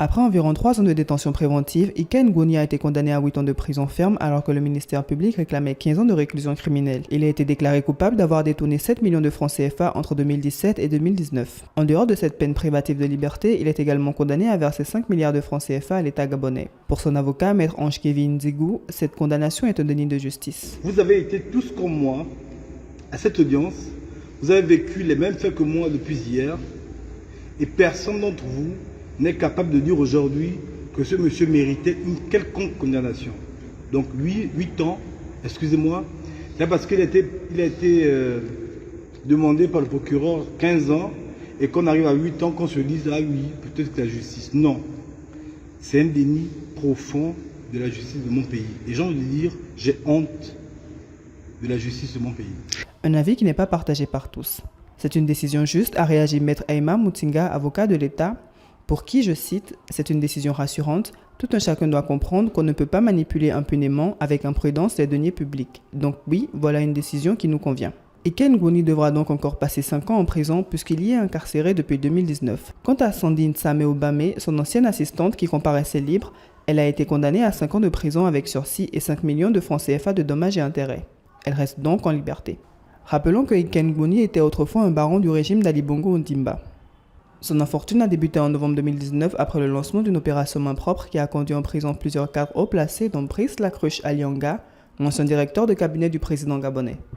Après environ 3 ans de détention préventive, Ika Ngoni a été condamné à 8 ans de prison ferme alors que le ministère public réclamait 15 ans de réclusion criminelle. Il a été déclaré coupable d'avoir détourné 7 millions de francs CFA entre 2017 et 2019. En dehors de cette peine privative de liberté, il est également condamné à verser 5 milliards de francs CFA à l'État gabonais. Pour son avocat, Maître Ange Kevin Nzigou, cette condamnation est un déni de justice. Vous avez été tous comme moi à cette audience, vous avez vécu les mêmes faits que moi depuis hier et personne d'entre vous n'est capable de dire aujourd'hui que ce monsieur méritait une quelconque condamnation. Donc lui, 8 ans, excusez-moi, c'est parce qu'il a été demandé par le procureur 15 ans et qu'on arrive à 8 ans qu'on se dise « Ah oui, peut-être que la justice ». Non, c'est un déni profond de la justice de mon pays. Et j'ai envie de dire, j'ai honte de la justice de mon pays. Un avis qui n'est pas partagé par tous. C'est une décision juste, a réagi Maître Aima Moutinga, avocat de l'État, pour qui, je cite, « C'est une décision rassurante. Tout un chacun doit comprendre qu'on ne peut pas manipuler impunément avec imprudence les deniers publics. Donc oui, voilà une décision qui nous convient. » Ika Ngoni devra donc encore passer 5 ans en prison puisqu'il y est incarcéré depuis 2019. Quant à Sandine Samé Obame, son ancienne assistante qui comparaissait libre, elle a été condamnée à 5 ans de prison avec sursis et 5 millions de francs CFA de dommages et intérêts. Elle reste donc en liberté. Rappelons que Ika Ngoni était autrefois un baron du régime d'Ali Bongo Ondimba. Son infortune a débuté en novembre 2019 après le lancement d'une opération main propre qui a conduit en prison plusieurs cadres haut placés dont Brice Lacruche Alianga, ancien directeur de cabinet du président gabonais.